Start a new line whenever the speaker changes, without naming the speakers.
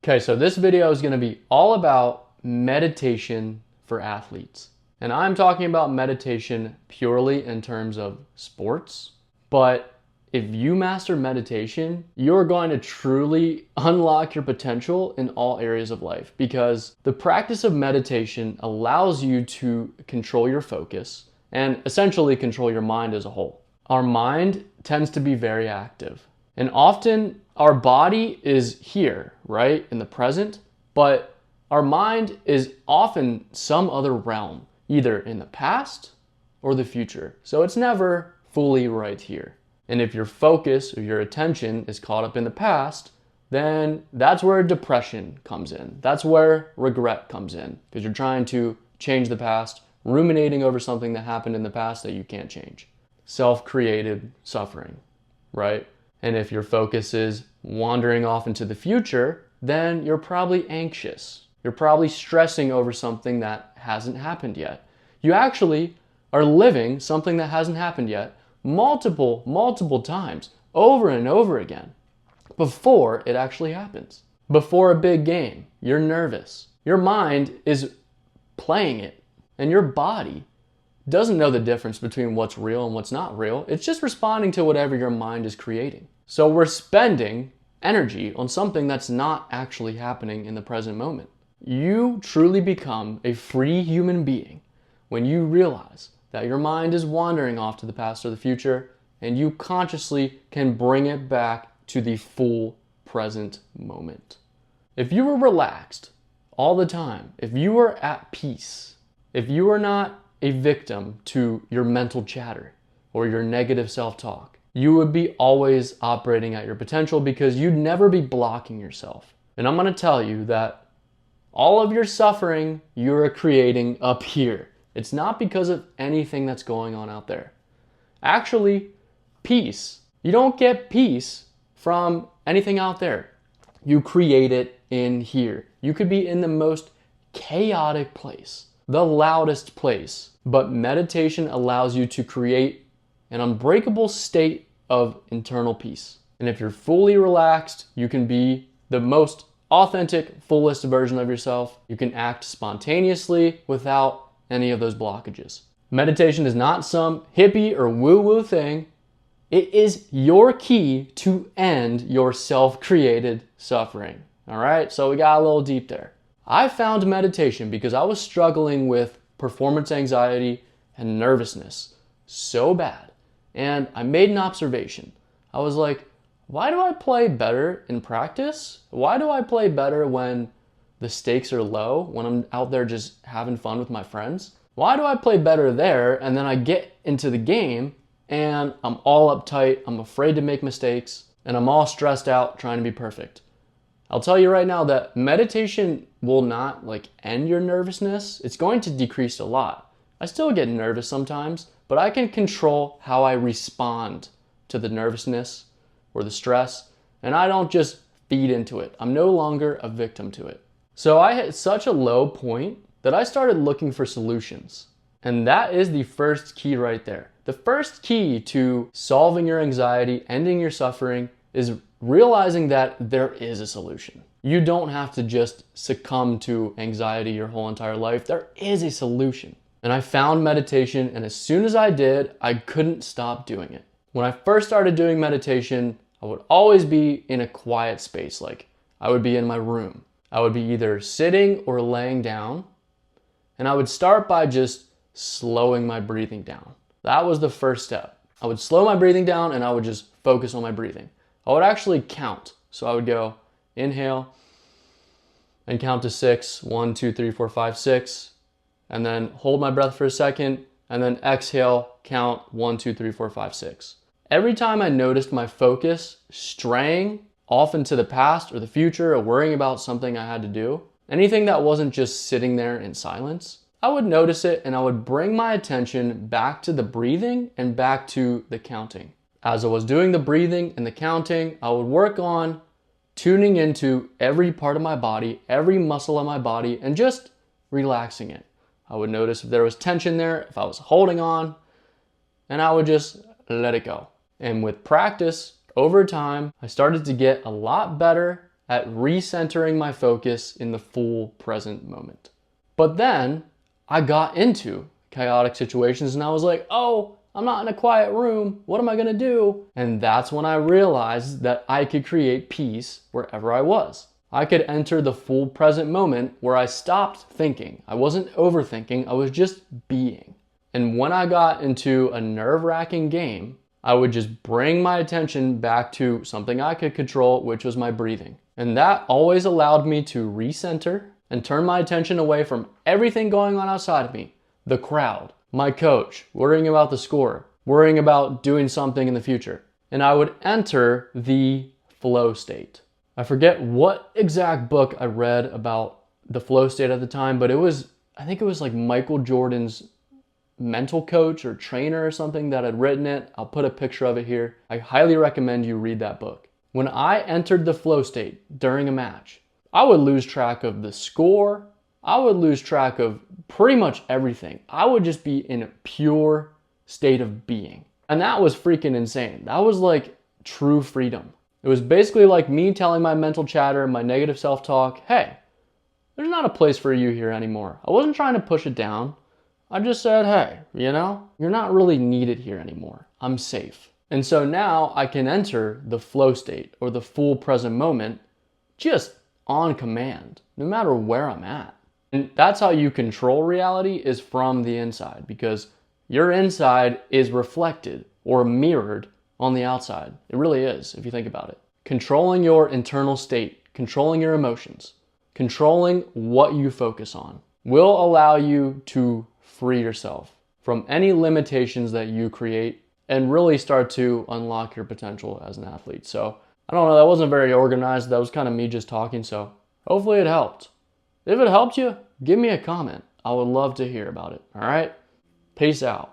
Okay, so this video is going to be all about meditation for athletes. And I'm talking about meditation purely in terms of sports. But if you master meditation, you're going to truly unlock your potential in all areas of life, because the practice of meditation allows you to control your focus and essentially control your mind as a whole. Our mind tends to be very active. And often our body is here, right, in the present, but our mind is often some other realm, either in the past or the future. So it's never fully right here. And if your focus or your attention is caught up in the past, then that's where depression comes in. That's where regret comes in, because you're trying to change the past, ruminating over something that happened in the past that you can't change. Self-created suffering, right? And if your focus is wandering off into the future, then you're probably anxious. You're probably stressing over something that hasn't happened yet. You actually are living something that hasn't happened yet multiple times, over and over again, before it actually happens. Before a big game, you're nervous. Your mind is playing it, and your body doesn't know the difference between what's real and what's not real. It's just responding to whatever your mind is creating. So we're spending energy on something that's not actually happening in the present moment. You truly become a free human being when you realize that your mind is wandering off to the past or the future, and you consciously can bring it back to the full present moment. If you were relaxed all the time, if you were at peace, if you were not a victim to your mental chatter or your negative self-talk, you would be always operating at your potential, because you'd never be blocking yourself. And I'm going to tell you that all of your suffering you're creating up here. It's not because of anything that's going on out there. Actually, peace. You don't get peace from anything out there. You create it in here. You could be in the most chaotic place, the loudest place, but meditation allows you to create an unbreakable state of internal peace. And if you're fully relaxed, you can be the most authentic, fullest version of yourself. You can act spontaneously without any of those blockages. Meditation is not some hippie or woo-woo thing. It is your key to end your self-created suffering. All right, so we got a little deep there. I found meditation because I was struggling with performance anxiety and nervousness so bad. And I made an observation. I was like, why do I play better in practice? Why do I play better when the stakes are low, when I'm out there just having fun with my friends? Why do I play better there, and then I get into the game and I'm all uptight, I'm afraid to make mistakes, and I'm all stressed out trying to be perfect? I'll tell you right now that meditation will not end your nervousness. It's going to decrease a lot. I still get nervous sometimes, but I can control how I respond to the nervousness or the stress, and I don't just feed into it. I'm no longer a victim to it. So I hit such a low point that I started looking for solutions. And that is the first key right there. The first key to solving your anxiety, ending your suffering, is realizing that there is a solution. You don't have to just succumb to anxiety your whole entire life. There is a solution. And I found meditation, and as soon as I did, I couldn't stop doing it. When I first started doing meditation, I would always be in a quiet space. I would be in my room. I would be either sitting or laying down, and I would start by just slowing my breathing down. That was the first step. I would slow my breathing down, and I would just focus on my breathing. I would actually count. So I would go inhale and count to 6, 1, 2, 3, 4, 5, 6, and then hold my breath for a second, and then exhale, count 1, 2, 3, 4, 5, 6. Every time I noticed my focus straying off into the past or the future, or worrying about something I had to do, anything that wasn't just sitting there in silence, I would notice it, and I would bring my attention back to the breathing and back to the counting. As I was doing the breathing and the counting, I would work on tuning into every part of my body, every muscle of my body, and just relaxing it. I would notice if there was tension there, if I was holding on, and I would just let it go. And with practice, over time, I started to get a lot better at recentering my focus in the full present moment. But then I got into chaotic situations and I was like, oh, I'm not in a quiet room. What am I gonna do? And that's when I realized that I could create peace wherever I was. I could enter the full present moment where I stopped thinking. I wasn't overthinking, I was just being. And when I got into a nerve-wracking game, I would just bring my attention back to something I could control, which was my breathing. And that always allowed me to recenter and turn my attention away from everything going on outside of me. The crowd, my coach, worrying about the score, worrying about doing something in the future. And I would enter the flow state. I forget what exact book I read about the flow state at the time, but I think it was like Michael Jordan's mental coach or trainer or something that had written it. I'll put a picture of it here. I highly recommend you read that book. When I entered the flow state during a match, I would lose track of the score. I would lose track of pretty much everything. I would just be in a pure state of being. And that was freaking insane. That was like true freedom. It was basically like me telling my mental chatter, my negative self-talk, hey, there's not a place for you here anymore. I wasn't trying to push it down. I just said, hey, you're not really needed here anymore. I'm safe. And so now I can enter the flow state or the full present moment just on command, no matter where I'm at. And that's how you control reality, is from the inside, because your inside is reflected or mirrored on the outside. It really is, if you think about it. Controlling your internal state, controlling your emotions, controlling what you focus on will allow you to free yourself from any limitations that you create and really start to unlock your potential as an athlete. So I don't know, that wasn't very organized. That was kind of me just talking. So hopefully it helped. If it helped you, give me a comment. I would love to hear about it. All right? Peace out.